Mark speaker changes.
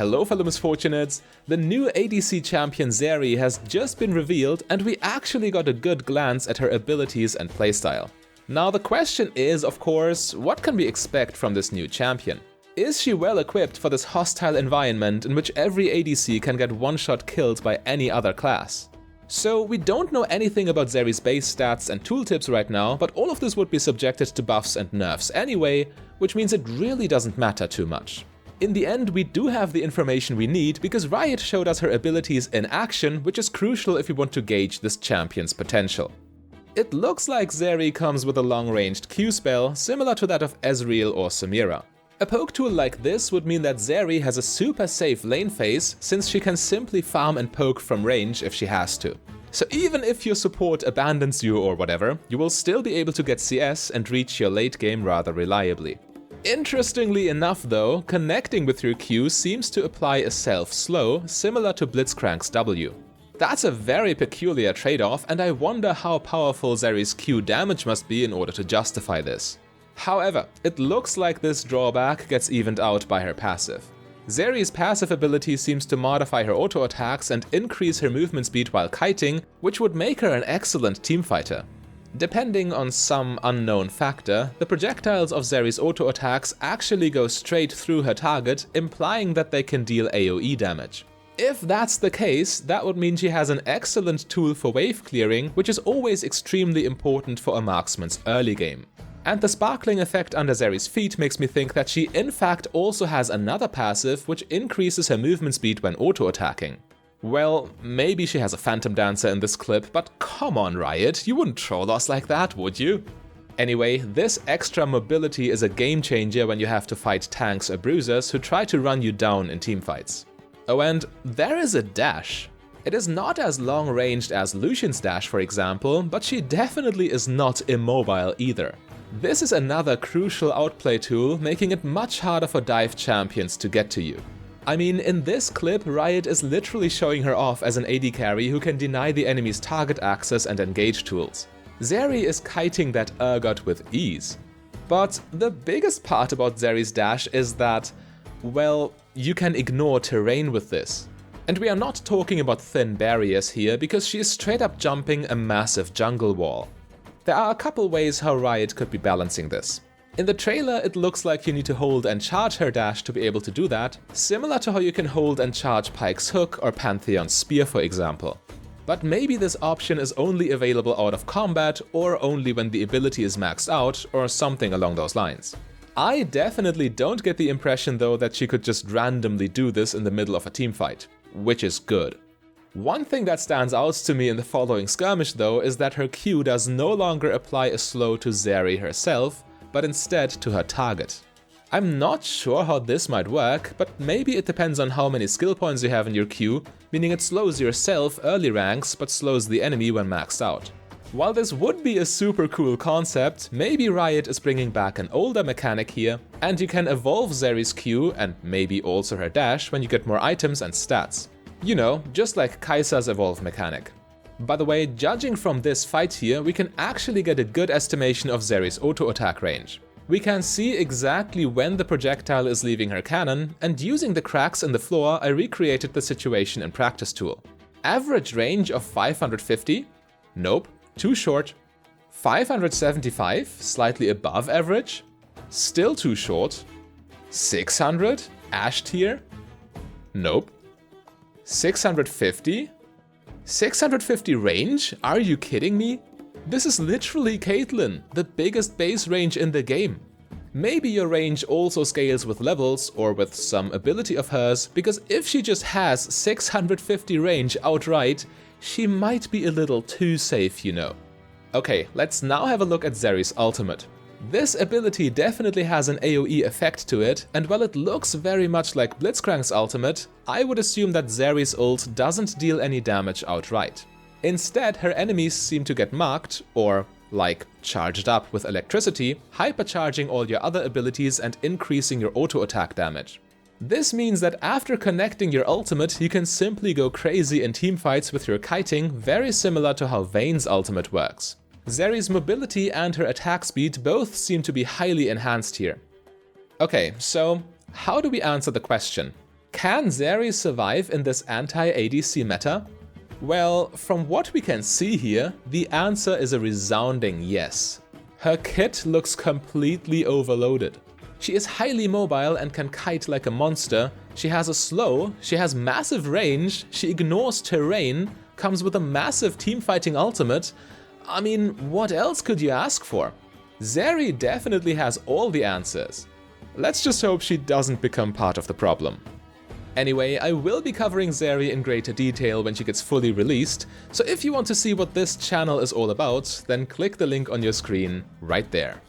Speaker 1: Hello fellow Misfortunates! The new ADC champion Zeri has just been revealed and we actually got a good glance at her abilities and playstyle. Now the question is, of course, what can we expect from this new champion? Is she well equipped for this hostile environment in which every ADC can get one-shot killed by any other class? So we don't know anything about Zeri's base stats and tooltips right now, but all of this would be subjected to buffs and nerfs anyway, which means it really doesn't matter too much. In the end, we do have the information we need because Riot showed us her abilities in action, which is crucial if we want to gauge this champion's potential. It looks like Zeri comes with a long-ranged Q spell similar to that of Ezreal or Samira. A poke tool like this would mean that Zeri has a super safe lane phase since she can simply farm and poke from range if she has to. So even if your support abandons you or whatever, you will still be able to get CS and reach your late game rather reliably. Interestingly enough though, connecting with your Q seems to apply a self-slow similar to Blitzcrank's W. That's a very peculiar trade-off and I wonder how powerful Zeri's Q damage must be in order to justify this. However, it looks like this drawback gets evened out by her passive. Zeri's passive ability seems to modify her auto attacks and increase her movement speed while kiting, which would make her an excellent teamfighter. Depending on some unknown factor, the projectiles of Zeri's auto attacks actually go straight through her target, implying that they can deal AoE damage. If that's the case, that would mean she has an excellent tool for wave clearing, which is always extremely important for a marksman's early game. And the sparkling effect under Zeri's feet makes me think that she in fact also has another passive which increases her movement speed when auto-attacking. Well, maybe she has a Phantom Dancer in this clip, but come on Riot, you wouldn't troll us like that, would you? Anyway, this extra mobility is a game changer when you have to fight tanks or bruisers who try to run you down in teamfights. Oh, and there is a dash. It is not as long-ranged as Lucian's dash, for example, but she definitely is not immobile either. This is another crucial outplay tool, making it much harder for dive champions to get to you. I mean, in this clip, Riot is literally showing her off as an AD carry who can deny the enemy's target access and engage tools. Zeri is kiting that ergot with ease. But the biggest part about Zeri's dash is that, well, you can ignore terrain with this. And we are not talking about thin barriers here, because she is straight up jumping a massive jungle wall. There are a couple ways how Riot could be balancing this. In the trailer, it looks like you need to hold and charge her dash to be able to do that, similar to how you can hold and charge Pyke's hook or Pantheon's spear, for example. But maybe this option is only available out of combat or only when the ability is maxed out or something along those lines. I definitely don't get the impression though that she could just randomly do this in the middle of a teamfight, which is good. One thing that stands out to me in the following skirmish though is that her Q does no longer apply a slow to Zeri herself, but instead to her target. I'm not sure how this might work, but maybe it depends on how many skill points you have in your Q, meaning it slows yourself early ranks but slows the enemy when maxed out. While this would be a super cool concept, maybe Riot is bringing back an older mechanic here, and you can evolve Zeri's Q and maybe also her dash when you get more items and stats. You know, just like Kai'Sa's evolve mechanic. By the way, judging from this fight here, we can actually get a good estimation of Zeri's auto-attack range. We can see exactly when the projectile is leaving her cannon, and using the cracks in the floor, I recreated the situation in Practice Tool. Average range of 550? Nope, too short. 575? Slightly above average? Still too short. 600? Ash tier? Nope. 650? 650 range? Are you kidding me? This is literally Caitlyn, the biggest base range in the game. Maybe your range also scales with levels or with some ability of hers, because if she just has 650 range outright, she might be a little too safe, you know. Okay, let's now have a look at Zeri's ultimate. This ability definitely has an AoE effect to it, and while it looks very much like Blitzcrank's ultimate, I would assume that Zeri's ult doesn't deal any damage outright. Instead, her enemies seem to get marked, or, like, charged up with electricity, hypercharging all your other abilities and increasing your auto-attack damage. This means that after connecting your ultimate, you can simply go crazy in teamfights with your kiting, very similar to how Vayne's ultimate works. Zeri's mobility and her attack speed both seem to be highly enhanced here. Okay, so how do we answer the question? Can Zeri survive in this anti-ADC meta? Well, from what we can see here, the answer is a resounding yes. Her kit looks completely overloaded. She is highly mobile and can kite like a monster, she has a slow, she has massive range, she ignores terrain, comes with a massive teamfighting ultimate. I mean, what else could you ask for? Zeri definitely has all the answers. Let's just hope she doesn't become part of the problem. Anyway, I will be covering Zeri in greater detail when she gets fully released, so if you want to see what this channel is all about, then click the link on your screen right there.